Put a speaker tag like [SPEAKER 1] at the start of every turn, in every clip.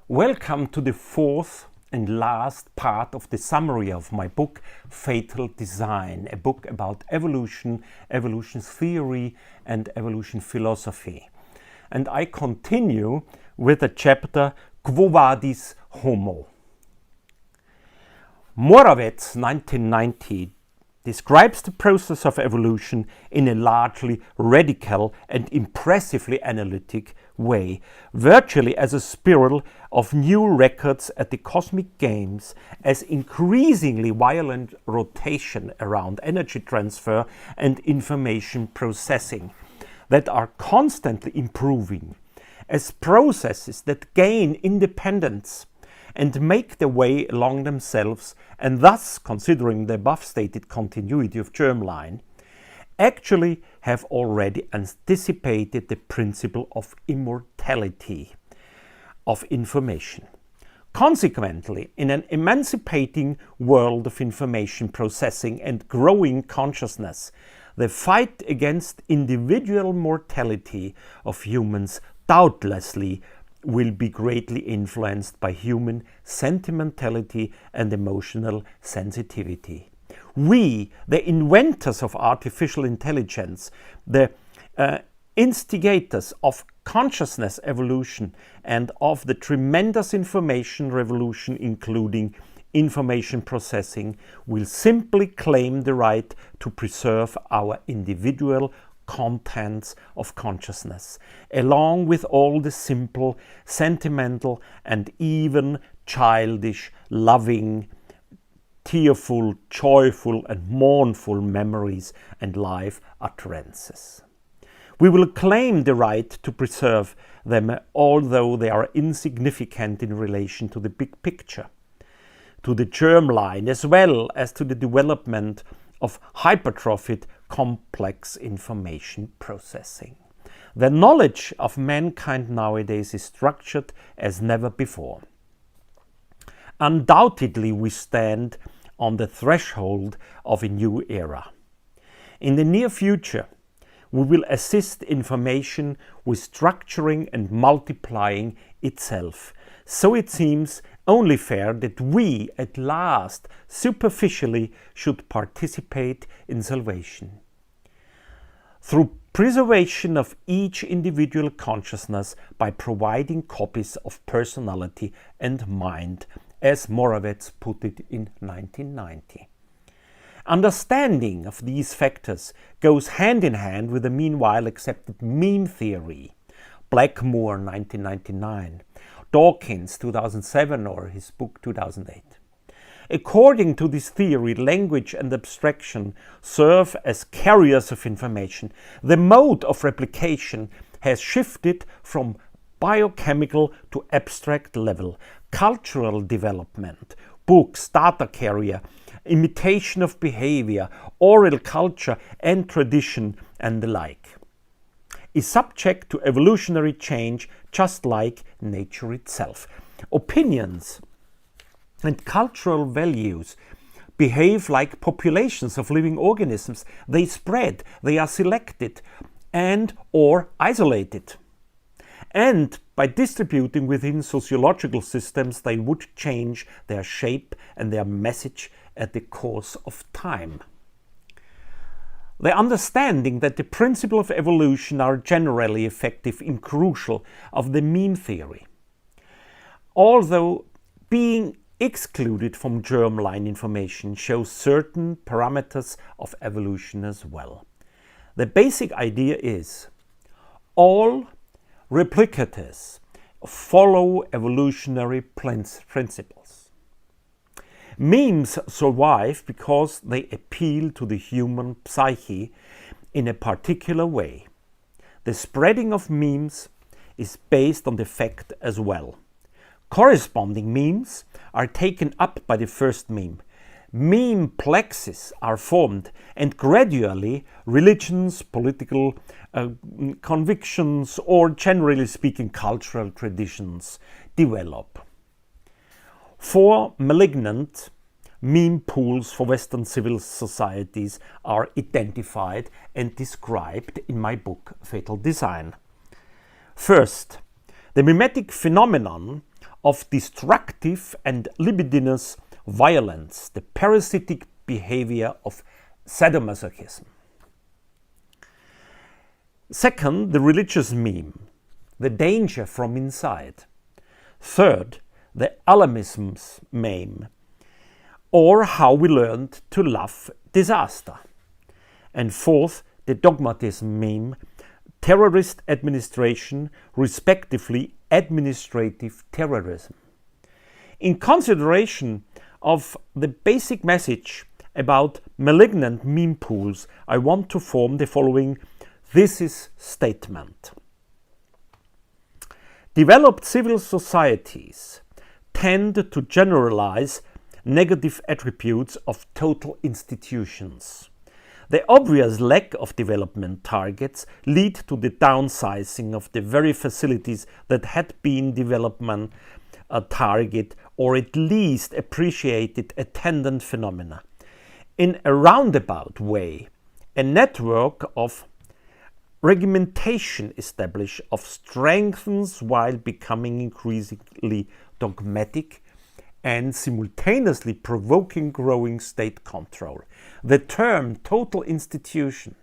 [SPEAKER 1] Welcome to the fourth and last part of the summary of my book, Fatal Design, a book about evolution, evolution's theory and evolution philosophy. And I continue with the chapter Quo Vadis Homo. Moravec, 1990, describes the process of evolution in a largely radical and impressively analytic way, virtually as a spiral of new records at the cosmic games, as increasingly violent rotation around energy transfer and information processing that are constantly improving, as processes that gain independence and make their way along themselves, and thus, considering the above-stated continuity of germline, actually have already anticipated the principle of immortality of information. Consequently, in an emancipating world of information processing and growing consciousness, the fight against individual mortality of humans doubtlessly will be greatly influenced by human sentimentality and emotional sensitivity. We, the inventors of artificial intelligence, the instigators of consciousness evolution and of the tremendous information revolution, including information processing, will simply claim the right to preserve our individual contents of consciousness, along with all the simple, sentimental, and even childish, loving, tearful, joyful, and mournful memories and life utterances. We will claim the right to preserve them, although they are insignificant in relation to the big picture, to the germline, as well as to the development of hypertrophied complex information processing. The knowledge of mankind nowadays is structured as never before. Undoubtedly, we stand on the threshold of a new era. In the near future, we will assist information with structuring and multiplying itself. So it seems only fair that we, at last, superficially should participate in salvation. Through preservation of each individual consciousness by providing copies of personality and mind, as Moravec put it in 1990. Understanding of these factors goes hand in hand with the meanwhile accepted meme theory. Blackmore, 1999. Dawkins, 2007, or his book 2008. According to this theory, language and abstraction serve as carriers of information. The mode of replication has shifted from biochemical to abstract level. Cultural development, books, data carrier, imitation of behavior, oral culture and tradition, and the like, is subject to evolutionary change just like nature itself. Opinions and cultural values behave like populations of living organisms. They spread, they are selected and or isolated. And by distributing within sociological systems, they would change their shape and their message at the course of time. The understanding that the principles of evolution are generally effective and crucial of the meme theory, although being excluded from germline information, shows certain parameters of evolution as well. The basic idea is all replicators follow evolutionary principles. Memes survive because they appeal to the human psyche in a particular way. The spreading of memes is based on the fact as well. Corresponding memes are taken up by the first meme. Meme plexes are formed, and gradually religions, political convictions, or generally speaking cultural traditions develop. 4 malignant meme pools for Western civil societies are identified and described in my book Fatal Design. First, the mimetic phenomenon of destructive and libidinous violence, the parasitic behavior of sadomasochism. Second, the religious meme, the danger from inside. Third, the alarmism's meme, or how we learned to love disaster. And fourth, the dogmatism meme, terrorist administration, respectively administrative terrorism. In consideration of the basic message about malignant meme pools, I want to form the following thesis statement. Developed civil societies tend to generalize negative attributes of total institutions. The obvious lack of development targets lead to the downsizing of the very facilities that had been development target or at least appreciated attendant phenomena. In a roundabout way, a network of regimentation established of strengthens while becoming increasingly dogmatic and simultaneously provoking growing state control. The term total institution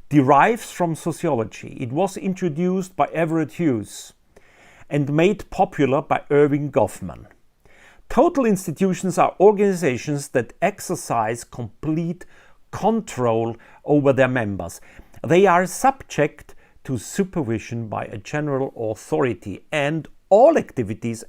[SPEAKER 1] derives from sociology. It was introduced by Everett Hughes and made popular by Irving Goffman. Total institutions are organizations that exercise complete control over their members. They are subject to supervision by a general authority, and all activities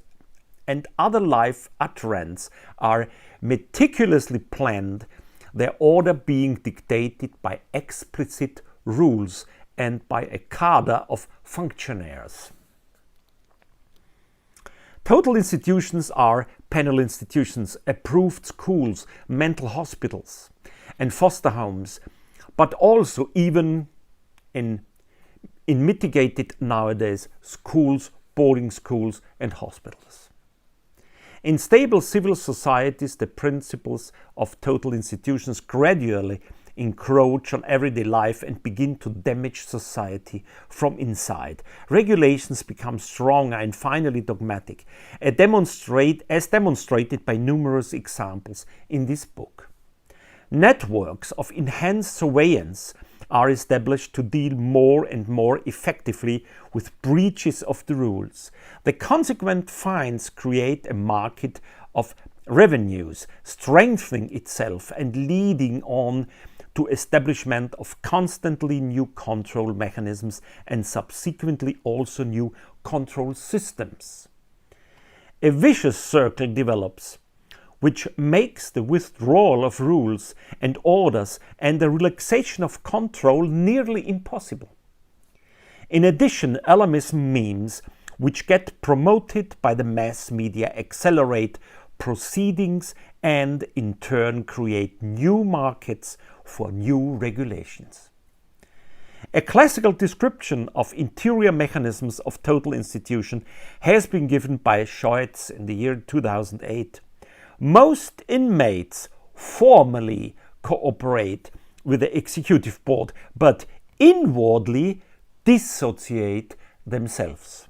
[SPEAKER 1] and other life utterance are meticulously planned, their order being dictated by explicit rules and by a cadre of functionaries. Total institutions are penal institutions, approved schools, mental hospitals, and foster homes, but also even in mitigated nowadays schools, boarding schools, and hospitals. In stable civil societies, the principles of total institutions gradually encroach on everyday life and begin to damage society from inside. Regulations become stronger and finally dogmatic, as demonstrated by numerous examples in this book. Networks of enhanced surveillance are established to deal more and more effectively with breaches of the rules. The consequent fines create a market of revenues, strengthening itself and leading on to establishment of constantly new control mechanisms and subsequently also new control systems. A vicious circle develops, which makes the withdrawal of rules and orders and the relaxation of control nearly impossible. In addition, alarmism memes, which get promoted by the mass media, accelerate proceedings and in turn create new markets for new regulations. A classical description of interior mechanisms of total institution has been given by Scheutz in the year 2008. Most inmates formally cooperate with the executive board, but inwardly dissociate themselves.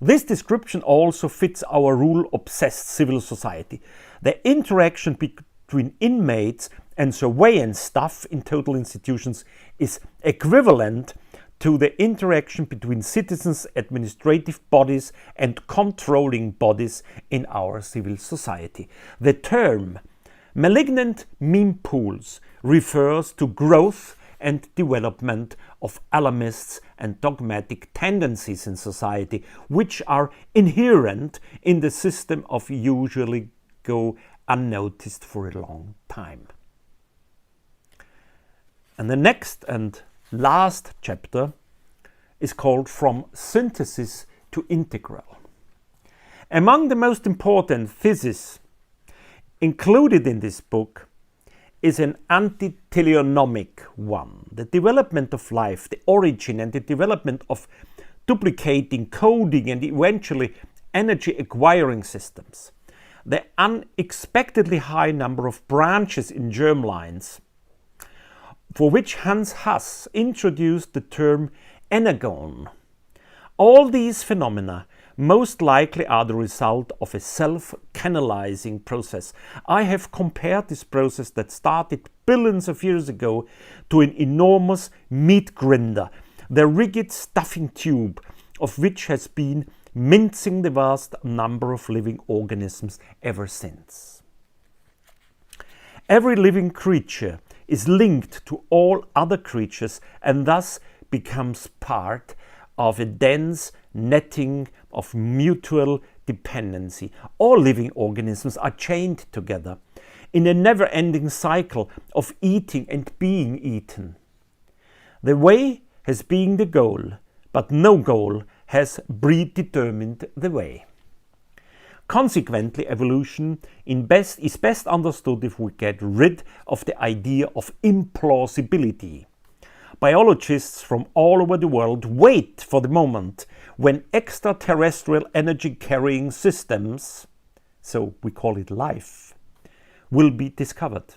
[SPEAKER 1] This description also fits our rule-obsessed civil society. The interaction between inmates and surveillance staff in total institutions is equivalent to the interaction between citizens, administrative bodies, and controlling bodies in our civil society. The term malignant meme pools refers to growth and development of alarmists and dogmatic tendencies in society, which are inherent in the system of usually go unnoticed for a long time. And the next and last chapter is called From Synthesis to Integral. Among the most important theses included in this book is an anti-teleonomic one. The development of life, the origin and the development of duplicating, coding, and eventually energy acquiring systems. The unexpectedly high number of branches in germlines, for which Hans Hass introduced the term energon. All these phenomena most likely are the result of a self-canalizing process. I have compared this process that started billions of years ago to an enormous meat grinder, the rigid stuffing tube of which has been mincing the vast number of living organisms ever since. Every living creature is linked to all other creatures and thus becomes part of a dense netting of mutual dependency. All living organisms are chained together in a never-ending cycle of eating and being eaten. The way has been the goal, but no goal has predetermined the way. Consequently, evolution is best understood if we get rid of the idea of implausibility. Biologists from all over the world wait for the moment when extraterrestrial energy-carrying systems, so we call it life, will be discovered.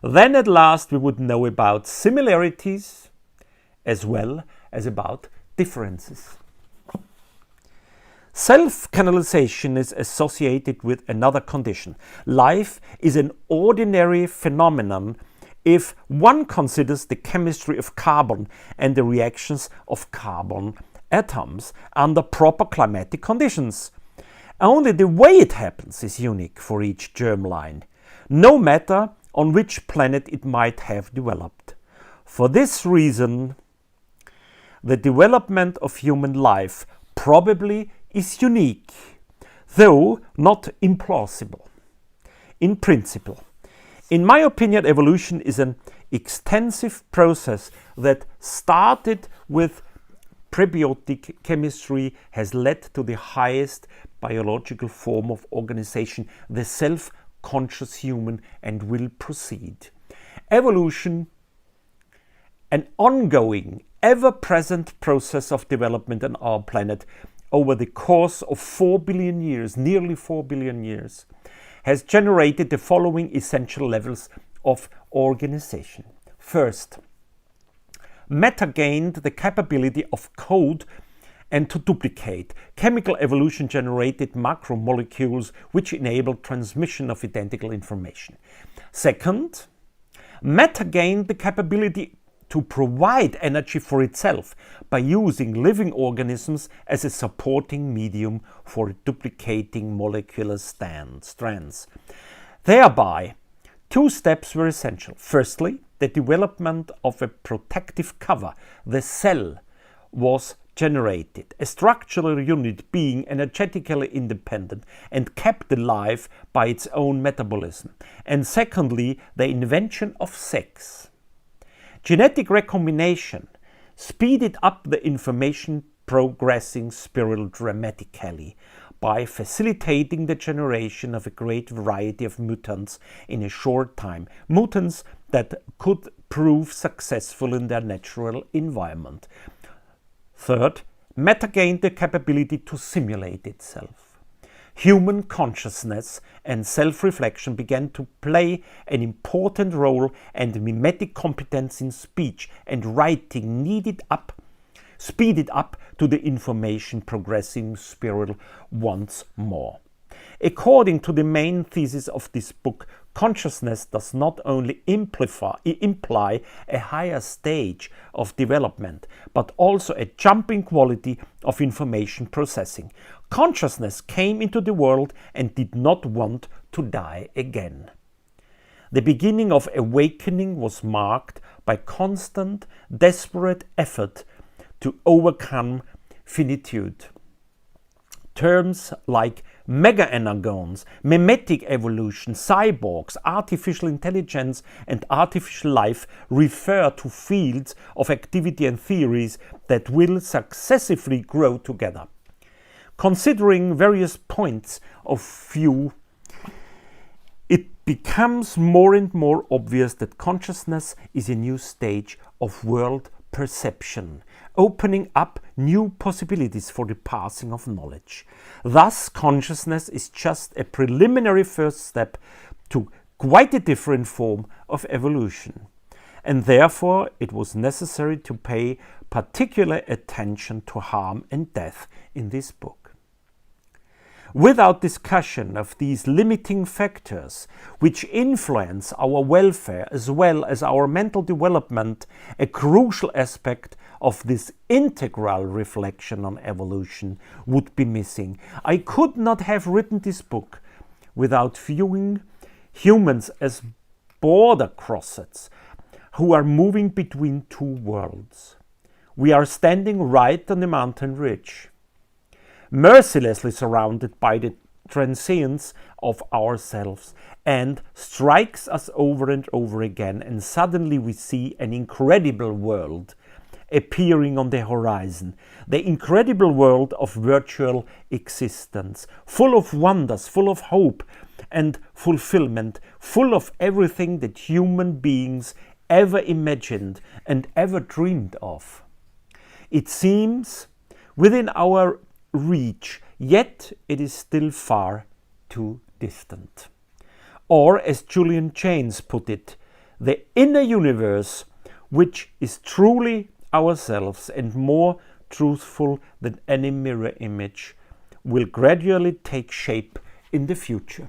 [SPEAKER 1] Then at last we would know about similarities as well as about differences. Self-canalization is associated with another condition. Life is an ordinary phenomenon if one considers the chemistry of carbon and the reactions of carbon atoms under proper climatic conditions. Only the way it happens is unique for each germline, no matter on which planet it might have developed. For this reason, the development of human life probably is unique, though not implausible. In principle, in my opinion, evolution is an extensive process that started with prebiotic chemistry, has led to the highest biological form of organization, the self-conscious human, and will proceed. Evolution, an ongoing, ever-present process of development on our planet over the course of 4 billion years, nearly 4 billion years, has generated the following essential levels of organization. First, matter gained the capability of code and to duplicate. Chemical evolution generated macromolecules which enabled transmission of identical information. Second, matter gained the capability to provide energy for itself by using living organisms as a supporting medium for duplicating molecular strands. Thereby, two steps were essential. Firstly, the development of a protective cover, the cell, was generated, a structural unit being energetically independent and kept alive by its own metabolism. And secondly, the invention of sex. Genetic recombination speeded up the information progressing spiral dramatically by facilitating the generation of a great variety of mutants in a short time, mutants that could prove successful in their natural environment. Third, matter gained the capability to simulate itself. Human consciousness and self-reflection began to play an important role, and mimetic competence in speech and writing speeded up to the information progressing spiral once more. According to the main thesis of this book, consciousness does not only imply a higher stage of development, but also a jumping quality of information processing. Consciousness came into the world and did not want to die again. The beginning of awakening was marked by constant, desperate effort to overcome finitude. Terms like mega-energons, mimetic evolution, cyborgs, artificial intelligence, and artificial life refer to fields of activity and theories that will successively grow together. Considering various points of view, it becomes more and more obvious that consciousness is a new stage of world perception, opening up new possibilities for the passing of knowledge. Thus, consciousness is just a preliminary first step to quite a different form of evolution. And therefore, it was necessary to pay particular attention to harm and death in this book. Without discussion of these limiting factors, which influence our welfare as well as our mental development, a crucial aspect of this integral reflection on evolution would be missing. I could not have written this book without viewing humans as border crossets who are moving between two worlds. We are standing right on the mountain ridge, mercilessly surrounded by the transience of ourselves, and strikes us over and over again, and suddenly we see an incredible world appearing on the horizon, the incredible world of virtual existence, full of wonders, full of hope and fulfillment, full of everything that human beings ever imagined and ever dreamed of. It seems within our reach, yet it is still far too distant. Or, as Julian Jaynes put it, the inner universe, which is truly ourselves and more truthful than any mirror image, will gradually take shape in the future.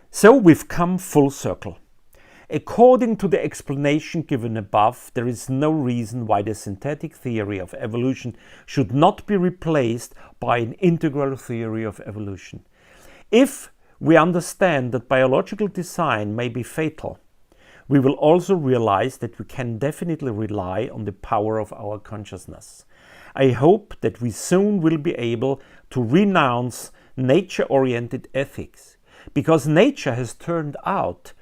[SPEAKER 1] So we've come full circle. According to the explanation given above, there is no reason why the synthetic theory of evolution should not be replaced by an integral theory of evolution. If we understand that biological design may be fatal, we will also realize that we can definitely rely on the power of our consciousness. I hope that we soon will be able to renounce nature-oriented ethics, because nature has turned out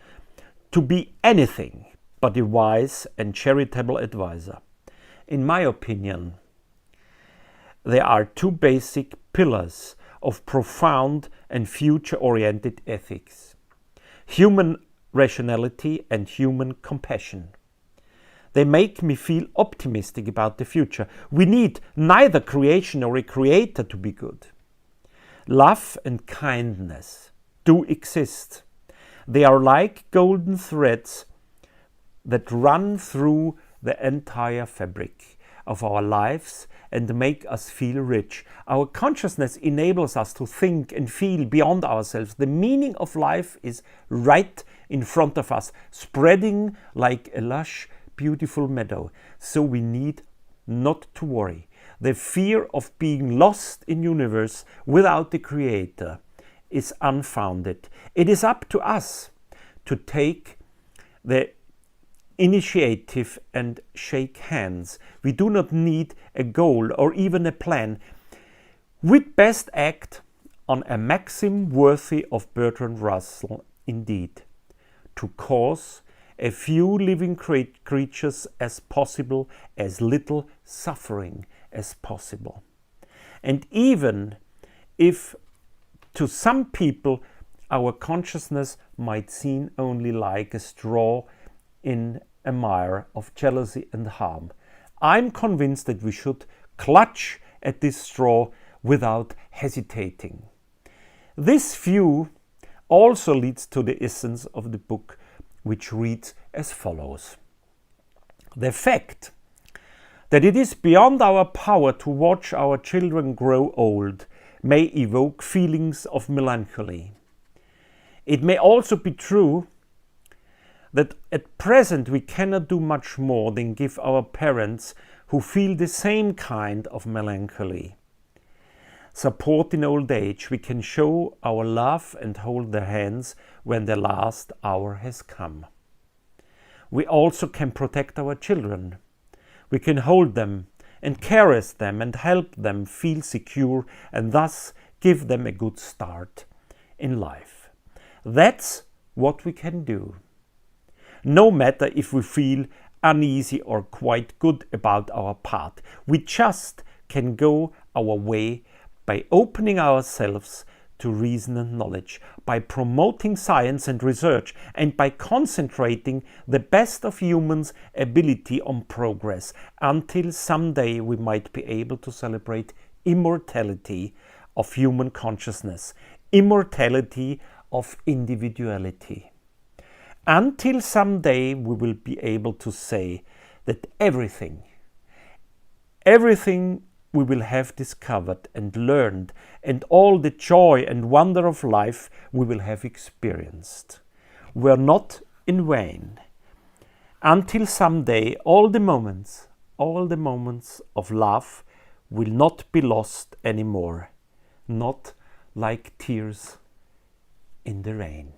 [SPEAKER 1] to be anything but a wise and charitable advisor. In my opinion, there are two basic pillars of profound and future-oriented ethics: human rationality and human compassion. They make me feel optimistic about the future. We need neither creation nor a creator to be good. Love and kindness do exist. They are like golden threads that run through the entire fabric of our lives and make us feel rich. Our consciousness enables us to think and feel beyond ourselves. The meaning of life is right in front of us, spreading like a lush, beautiful meadow. So we need not to worry. The fear of being lost in universe without the Creator is unfounded. It is up to us to take the initiative and shake hands. We do not need a goal or even a plan. We'd best act on a maxim worthy of Bertrand Russell indeed: to cause a few living creatures as possible as little suffering as possible. And even if to some people our consciousness might seem only like a straw in a mire of jealousy and harm, I'm convinced that we should clutch at this straw without hesitating. This view also leads to the essence of the book, which reads as follows: the fact that it is beyond our power to watch our children grow old may evoke feelings of melancholy. It may also be true that at present we cannot do much more than give our parents, who feel the same kind of melancholy, support in old age. We can show our love and hold their hands when the last hour has come. We also can protect our children. We can hold them and caress them and help them feel secure, and thus give them a good start in life. That's what we can do. No matter if we feel uneasy or quite good about our part, we just can go our way by opening ourselves to reason and knowledge, by promoting science and research, and by concentrating the best of humans' ability on progress, until someday we might be able to celebrate immortality of human consciousness, immortality of individuality. Until someday we will be able to say that everything we will have discovered and learned, and all the joy and wonder of life we will have experienced, were not in vain. Until someday all the moments of love will not be lost anymore, not like tears in the rain.